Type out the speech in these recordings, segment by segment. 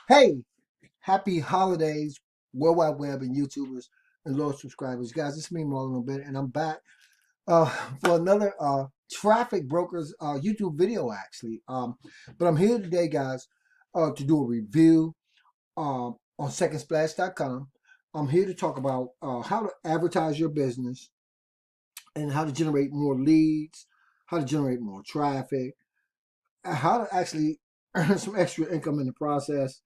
Hey, happy holidays, World Wide Web and YouTubers and loyal subscribers. Guys, it's me, Marlon Bennett, and I'm back uh, for another traffic brokers YouTube video, actually. But I'm here today, guys, to do a review on secondsplash.com. I'm here to talk about how to advertise your business and how to generate more leads, how to generate more traffic, how to actually earn some extra income in the process.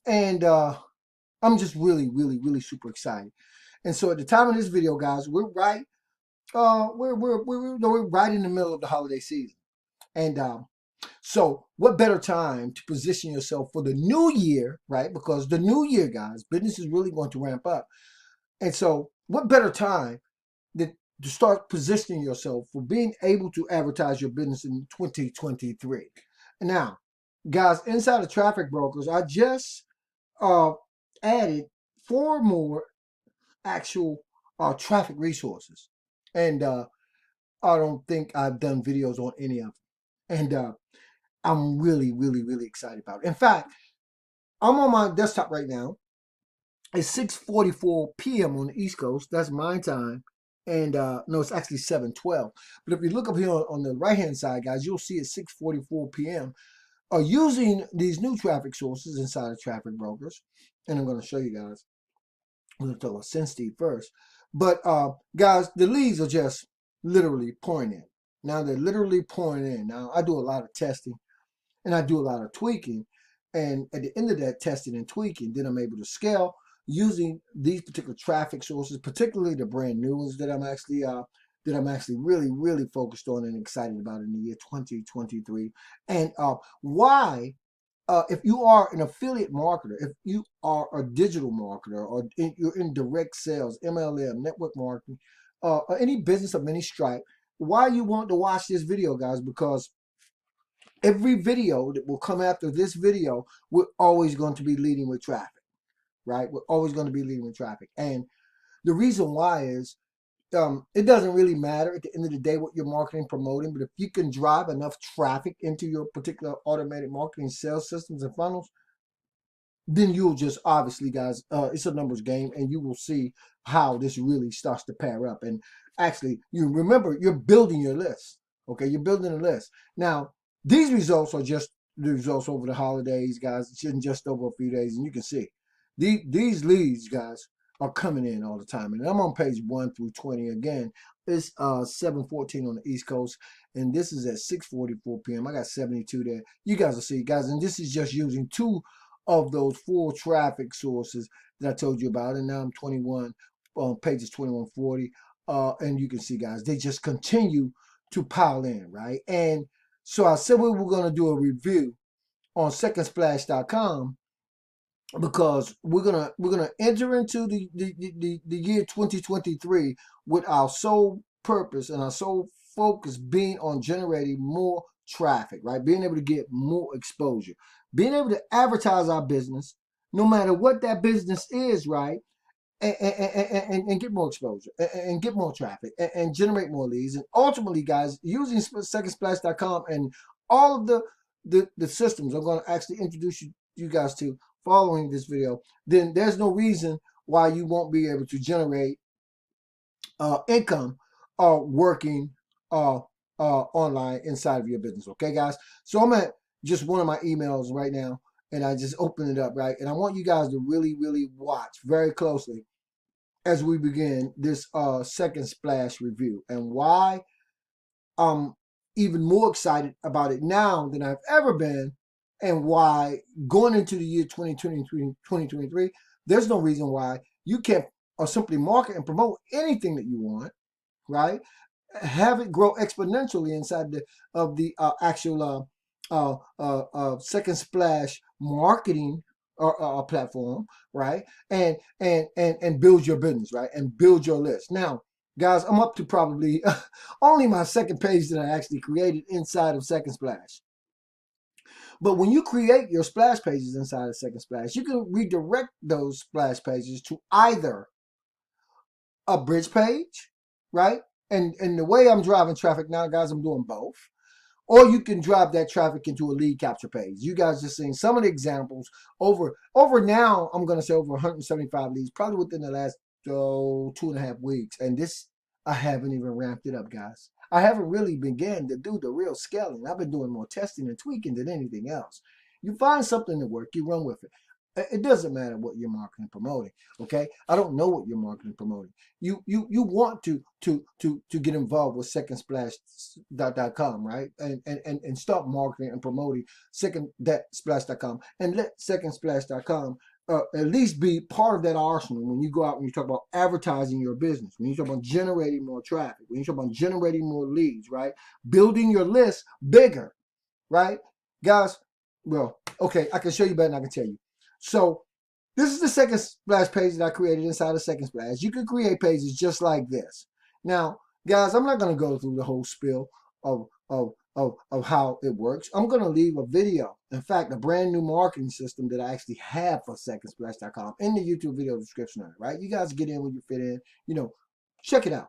And I'm just really super excited. And so at the time of this video, guys, we're right, we're right in the middle of the holiday season. And so what better time to position yourself for the new year, right? Because the new year, guys, business is really going to ramp up. And so what better time than to start positioning yourself for being able to advertise your business in 2023. Now, guys, inside of Traffic Brokers, I just uh, added 4 more actual traffic resources. And I don't think I've done videos on any of them. And I'm really excited about it. In fact, I'm on my desktop right now. It's 6:44 p.m. on the East Coast. That's my time. And no, it's actually 7:12. But if you look up here on the right-hand side, guys, you'll see it's 6:44 p.m. Using these new traffic sources inside of Traffic Brokers. And I'm going to show you guys. I'm going to talk about SendSteve first. But guys, the leads are just literally pouring in. Now they're literally pouring in. Now I do a lot of testing and I do a lot of tweaking. And at the end of that testing and tweaking, then I'm able to scale using these particular traffic sources, particularly the brand new ones that I'm actually really focused on and excited about in the year 2023. And why if you are an affiliate marketer, if you are a digital marketer, or you're in direct sales, MLM, network marketing, or any business of any stripe, why you want to watch this video, guys? Because every video that will come after this video, we're always going to be leading with traffic, right? We're always going to be leading with traffic. And the reason why is it doesn't really matter at the end of the day what you're marketing, promoting, but if you can drive enough traffic into your particular automated marketing sales systems and funnels, then you'll just obviously, guys, it's a numbers game, and you will see how this really starts to pair up. And actually, you remember, you're building your list. Okay, you're building a list. Now, these results are just the results over the holidays, guys. It's in just over a few days, and you can see these leads, guys, are coming in all the time. And I'm on page 1 through 20 again. It's 7:14 on the East Coast, and this is at 6:44 p.m. I got 72 there. You guys will see, guys, and this is just using two of those 4 traffic sources that I told you about. And now I'm 21 on pages 2140. And you can see, guys, they just continue to pile in, right? And so I said we were going to do a review on secondsplash.com because we're gonna enter into the year 2023 with our sole purpose and our sole focus being on generating more traffic, right? Being able to get more exposure, being able to advertise our business, no matter what that business is, right? And get more exposure and get more traffic and generate more leads. And ultimately, guys, using secondsplash.com and all of the systems I'm going to actually introduce you guys to following this video, then there's no reason why you won't be able to generate income working online inside of your business. Okay, guys? So I'm at just one of my emails right now, and I just opened it up, right? And I want you guys to really watch very closely as we begin this second splash review, and why I'm even more excited about it now than I've ever been, and why going into the year 2023, there's no reason why you can't simply market and promote anything that you want, right? Have it grow exponentially inside of the actual second splash marketing platform, right? And build your business, right? And build your list. Now, guys, I'm up to probably only my second page that I actually created inside of Second Splash. But when you create your splash pages inside of Second Splash, you can redirect those splash pages to either a bridge page, right? And the way I'm driving traffic now, guys, I'm doing both. or you can drive that traffic into a lead capture page. You guys just seen some of the examples over now. I'm going to say over 175 leads, probably within the last 2.5 weeks. And this, I haven't even ramped it up, guys. I haven't really began to do the real scaling. I've been doing more testing and tweaking than anything else. You find something to work, you run with it. It doesn't matter what you're marketing and promoting. Okay, I don't know what you're marketing and promoting. You want to get involved with secondsplash.com, right? And start marketing and promoting secondsplash.com, and let secondsplash.com at least be part of that arsenal when you go out and you talk about advertising your business, when you talk about generating more traffic, when you talk about generating more leads, right? Building your list bigger, right? Guys, well, okay, I can show you better than I can tell you. So this is the Second Splash page that I created inside of Second Splash. You can create pages just like this. Now, guys, I'm not going to go through the whole spiel of how it works. I'm going to leave a video. In fact, a brand new marketing system that I actually have for secondsplash.com in the YouTube video description, right? You guys get in when you fit in, check it out.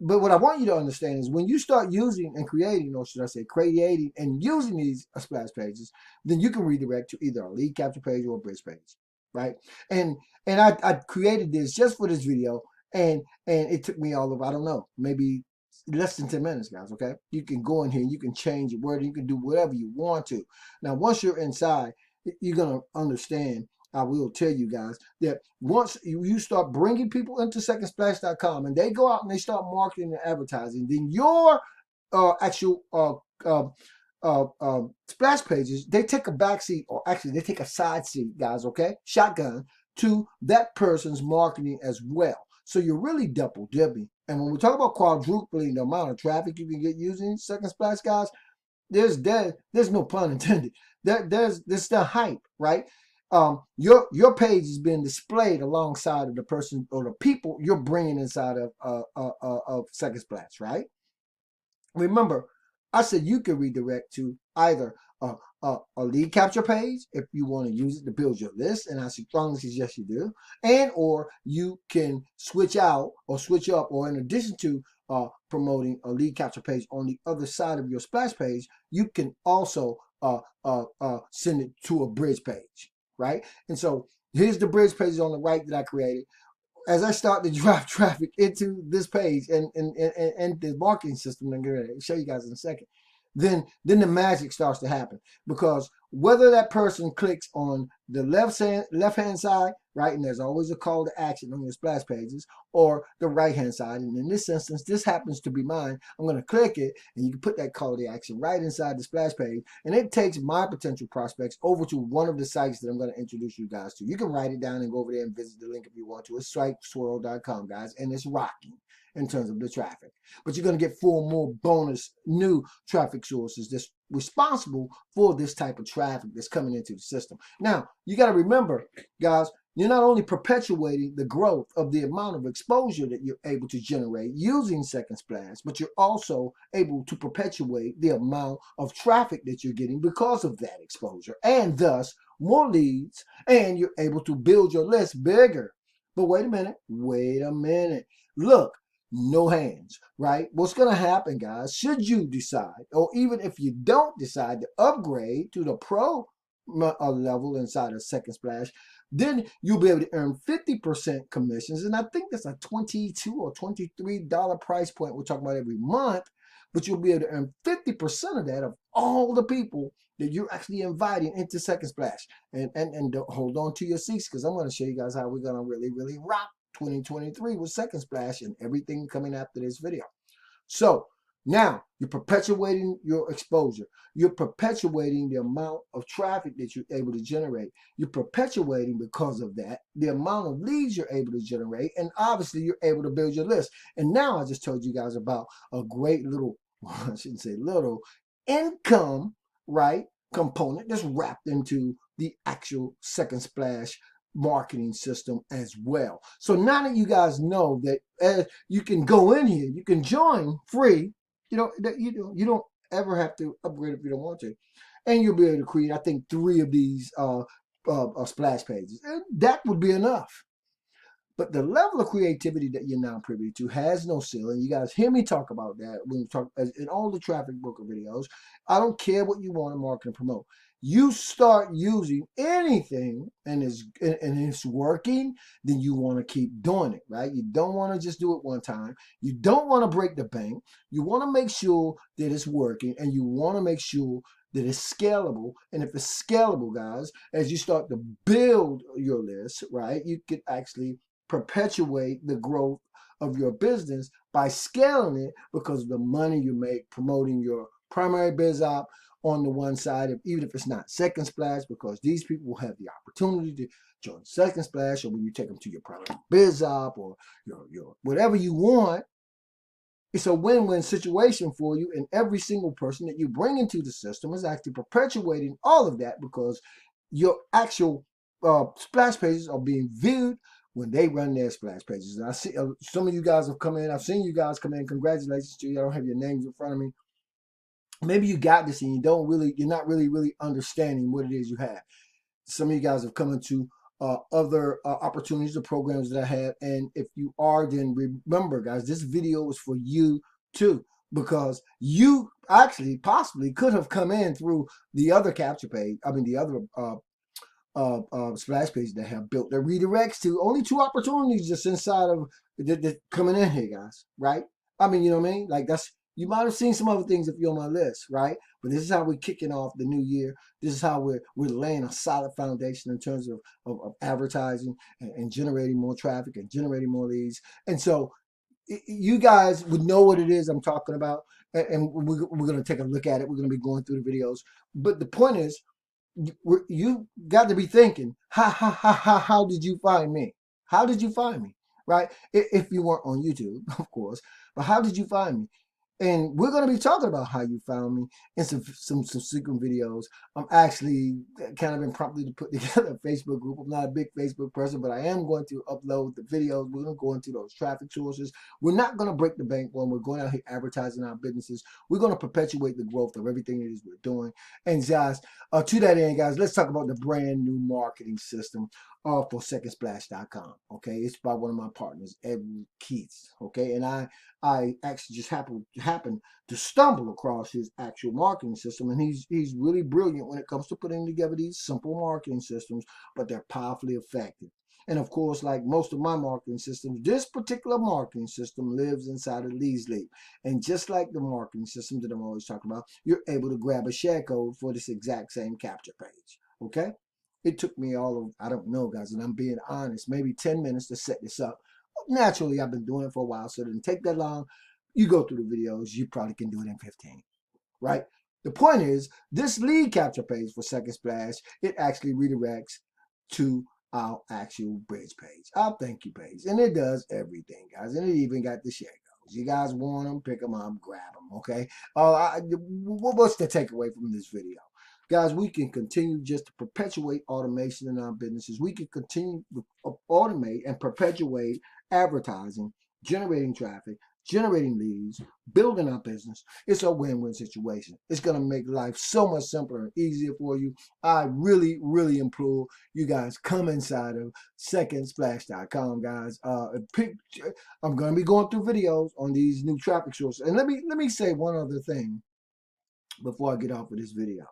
But what I want you to understand is when you start using and creating, or should I say creating and using these splash pages, then you can redirect to either a lead capture page or a bridge page, right? And I created this just for this video, and it took me all of, I don't know, maybe less than 10 minutes, guys, okay? You can go in here, you can change your word, you can do whatever you want to. Now, once you're inside, you're going to understand. I will tell you guys that once you start bringing people into secondsplash.com and they go out and they start marketing and advertising, then your actual splash pages, they take a back seat, or actually they take a side seat, guys, okay? Shotgun to that person's marketing as well. So you're really double dipping. And when we talk about quadrupling the amount of traffic you can get using Second Splash, guys, there's no pun intended. There's the hype, right? Your page is being displayed alongside of the person or the people you're bringing inside of Second Splash, right? Remember, I said you can redirect to either a lead capture page if you want to use it to build your list, and I strongly suggest you do, and or you can switch out or switch up, or in addition to promoting a lead capture page on the other side of your splash page, you can also send it to a bridge page, right? And so here's the bridge page on the right that I created. As I start to drive traffic into this page and the marketing system, I'm going to show you guys in a second, then the magic starts to happen, because whether that person clicks on the left hand side, right, and there's always a call to action on your splash pages, or the right hand side, and in this instance, this happens to be mine. I'm going to click it, and you can put that call to action right inside the splash page, and it takes my potential prospects over to one of the sites that I'm going to introduce you guys to. You can write it down and go over there and visit the link if you want to. It's switeswirl.com, guys, and it's rocking in terms of the traffic. But you're going to get 4 more bonus new traffic sources that's responsible for this type of traffic that's coming into the system. Now, you got to remember, guys, you're not only perpetuating the growth of the amount of exposure that you're able to generate using Second Splash, but you're also able to perpetuate the amount of traffic that you're getting because of that exposure, and thus more leads, and you're able to build your list bigger. But wait a minute. Look, no hands, right? What's going to happen, guys, should you decide, or even if you don't decide to upgrade to the pro level inside of Second Splash, then you'll be able to earn 50% commissions. And I think that's a $22 or $23 price point we're talking about every month, but you'll be able to earn 50% of that of all the people that you're actually inviting into Second Splash. And hold on to your seats, because I'm going to show you guys how we're going to really rock 2023 with Second Splash and everything coming after this video. So now you're perpetuating your exposure. You're perpetuating the amount of traffic that you're able to generate. You're perpetuating, because of that, the amount of leads you're able to generate. And obviously you're able to build your list. And now I just told you guys about a great little, well, I shouldn't say little, income, right, component that's wrapped into the actual Second Splash marketing system as well. So now that you guys know that you can go in here, you can join free. You don't ever have to upgrade if you don't want to, and you'll be able to create, I think, 3 of these splash pages, and that would be enough. But the level of creativity that you're now privy to has no ceiling. You guys hear me talk about that when we talk in all the traffic broker videos. I don't care what you want to market and promote. You start using anything and it's working, then you want to keep doing it, right? You don't want to just do it one time. You don't want to break the bank. You want to make sure that it's working, and you want to make sure that it's scalable. And if it's scalable, guys, as you start to build your list, right, you could actually perpetuate the growth of your business by scaling it because of the money you make promoting your primary biz op on the one side, even if it's not Second Splash, because these people will have the opportunity to join Second Splash, or when you take them to your primary biz op or your whatever you want. It's a win-win situation for you, and every single person that you bring into the system is actually perpetuating all of that because your actual splash pages are being viewed when they run their splash pages. And I see some of you guys have come in. I've seen you guys come in. Congratulations to you. I don't have your names in front of me. Maybe you got this and you're not really understanding what it is you have. Some of you guys have come into other opportunities or programs that I have. And if you are, then remember, guys, this video is for you too, because you actually possibly could have come in through the other capture page. I mean, the other splash page that have built that redirects to only two opportunities just inside of the coming in here, guys, right? I mean, you know what I mean? Like you might have seen some other things if you're on my list, right? But this is how we're kicking off the new year. This is how we're laying a solid foundation in terms of advertising and generating more traffic and generating more leads. And so you guys would know what it is I'm talking about, and we're going to take a look at it. We're going to be going through the videos. But the point is, you got to be thinking, how did you find me? How did you find me? Right? If you weren't on YouTube, of course, but how did you find me? And we're going to be talking about how you found me in some subsequent videos. I'm actually kind of impromptu to put together a Facebook group. I'm not a big Facebook person, but I am going to upload the videos. We're going to go into those traffic sources. We're not going to break the bank when we're going out here advertising our businesses. We're going to perpetuate the growth of everything it is we're doing. And guys, to that end, guys, let's talk about the brand new marketing system for secondsplash.com. Okay, it's by one of my partners, Edward Keats. Okay, and I actually just happened to stumble across his actual marketing system, and he's really brilliant when it comes to putting together these simple marketing systems, but they're powerfully effective. And of course, like most of my marketing systems, this particular marketing system lives inside of LeadsYes. And just like the marketing system that I'm always talking about, you're able to grab a share code for this exact same capture page. Okay? It took me all of, I don't know, guys, and I'm being honest, maybe 10 minutes to set this up. Naturally, I've been doing it for a while, so it didn't take that long. You go through the videos, you probably can do it in 15, right? The point is, this lead capture page for Second Splash, it actually redirects to our actual bridge page, our thank you page. And it does everything, guys. And it even got the share codes. You guys want them, pick them up, grab them, okay? What's the takeaway from this video? Guys, we can continue just to perpetuate automation in our businesses. We can continue to automate and perpetuate advertising, generating traffic, generating leads, building our business. It's a win-win situation. It's going to make life so much simpler and easier for you. I really implore you guys, come inside of secondsplash.com, guys. I'm going to be going through videos on these new traffic sources. And let me say one other thing before I get off of this video.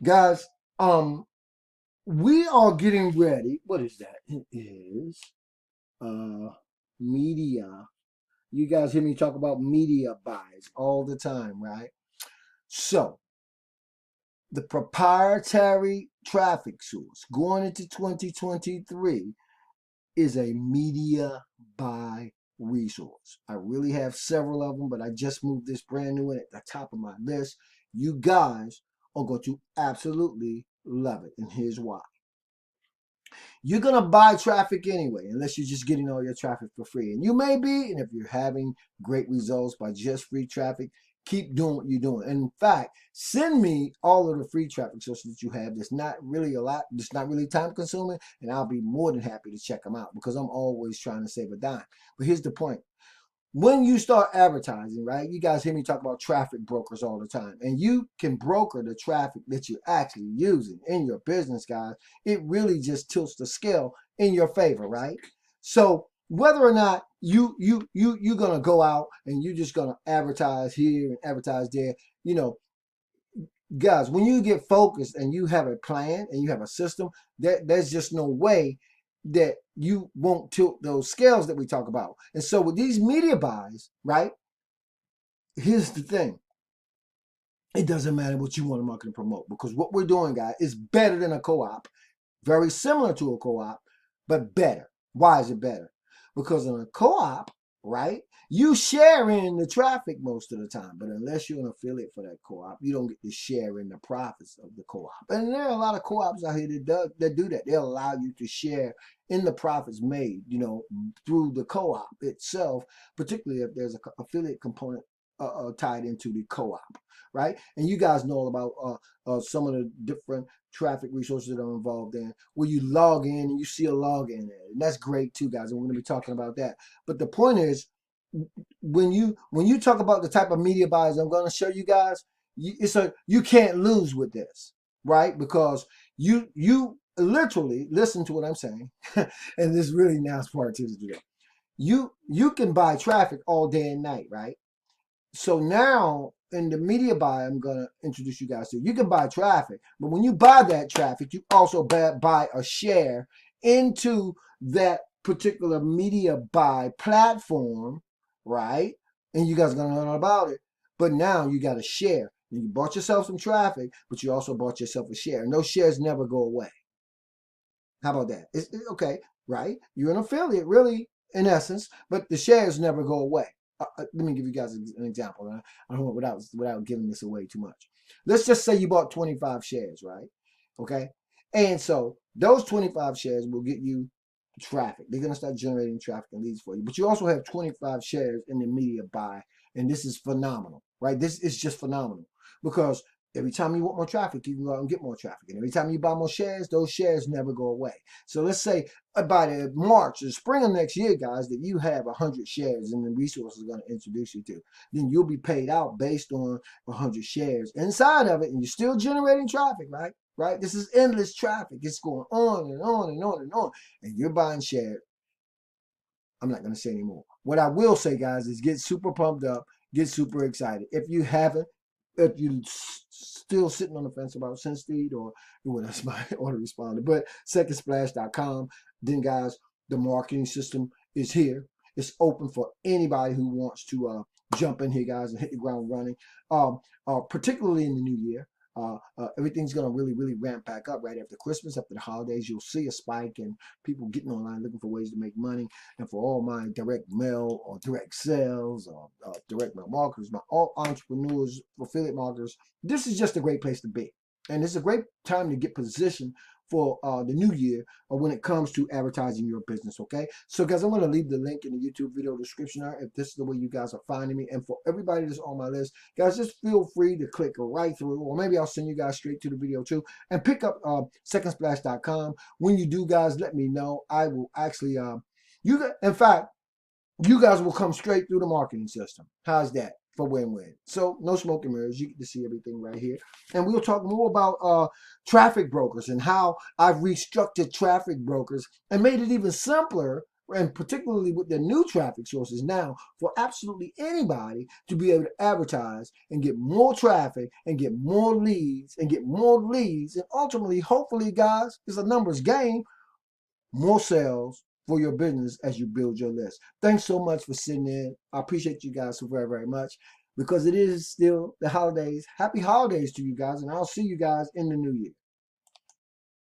Guys, we are getting ready. What is that? It is media. You guys hear me talk about media buys all the time, right? So, the proprietary traffic source going into 2023 is a media buy resource. I really have several of them, but I just moved this brand new one at the top of my list. You guys are going to absolutely love it, and here's why. You're going to buy traffic anyway, unless you're just getting all your traffic for free. And you may be, and if you're having great results by just free traffic, keep doing what you're doing. And in fact, send me all of the free traffic sources that you have. That's not really a lot, that's not really time consuming, and I'll be more than happy to check them out because I'm always trying to save a dime. But here's the point. When you start advertising, right, you guys hear me talk about traffic brokers all the time, and you can broker the traffic that you're actually using in your business, guys. It really just tilts the scale in your favor, right? So whether or not you're gonna go out and you're just gonna advertise here and advertise there, you know, guys, when you get focused and you have a plan and you have a system, there's just no way that you won't tilt those scales that we talk about. And so with these media buys, right? Here's the thing. It doesn't matter what you want to market and promote, because what we're doing, guys, is better than a co-op. Very similar to a co-op, but better. Why is it better? Because in a co-op, right, you share in the traffic most of the time, but unless you're an affiliate for that co-op, you don't get to share in the profits of the co-op. And there are a lot of co-ops out here that do that. They'll allow you to share in the profits made, through the co-op itself, particularly if there's an affiliate component tied into the co-op, right? And you guys know all about some of the different traffic resources that are involved in, where you log in and you see a login there. And that's great too, guys. And we're going to be talking about that. But the point is, when you talk about the type of media buys I'm going to show you guys, you can't lose with this, right? Because you literally listen to what I'm saying, and this really now is part two to do that. You can buy traffic all day and night, right? So now in the media buy, I'm going to introduce you guys to, you can buy traffic, but when you buy that traffic, you also buy a share into that particular media buy platform, right? And you guys are going to learn about it. But now you got a share. And you bought yourself some traffic, but you also bought yourself a share. And those shares never go away. How about that? It's okay, right? You're an affiliate, really, in essence, but the shares never go away. Let me give you guys an example. I don't want without giving this away too much. Let's just say you bought 25 shares, right? Okay, and so those 25 shares will get you traffic. They're gonna start generating traffic and leads for you. But you also have 25 shares in the media buy, and this is phenomenal, right? This is just phenomenal because every time you want more traffic, you can go out and get more traffic. And every time you buy more shares, those shares never go away. So let's say by the March, the spring of next year, guys, that you have 100 shares and the resource is going to introduce you to, then you'll be paid out based on 100 shares inside of it, and you're still generating traffic, right? Right? This is endless traffic. It's going on and on and on and on. And you're buying shares. I'm not going to say anymore. What I will say, guys, is get super pumped up, get super excited. If you haven't, if you still sitting on the fence about SendSpeed or well, that's my autoresponder, but secondsplash.com, then guys, the marketing system is here. It's open for anybody who wants to jump in here, guys, and hit the ground running. Particularly in the new year. Everything's going to really, really ramp back up right after Christmas, after the holidays. You'll see a spike in people getting online looking for ways to make money. And for all my direct mail or direct sales or direct mail marketers, all entrepreneurs, affiliate marketers, this is just a great place to be. And it's a great time to get positioned for the new year or when it comes to advertising your business, okay? So guys, I'm going to leave the link in the YouTube video description there if this is the way you guys are finding me. And for everybody that's on my list, guys, just feel free to click right through, or maybe I'll send you guys straight to the video too, and pick up secondsplash.com. When you do, guys, let me know. I will actually, in fact, you guys will come straight through the marketing system. How's that? For win-win. So no smoke and mirrors. You get to see everything right here. And we'll talk more about traffic brokers and how I've restructured traffic brokers and made it even simpler, and particularly with the new traffic sources now, for absolutely anybody to be able to advertise and get more traffic and get more leads and get more leads. And ultimately, hopefully, guys, it's a numbers game, more sales for your business as you build your list. Thanks so much for sitting in. I appreciate you guys so very, very much, because it is still the holidays. Happy holidays to you guys, and I'll see you guys in the new year.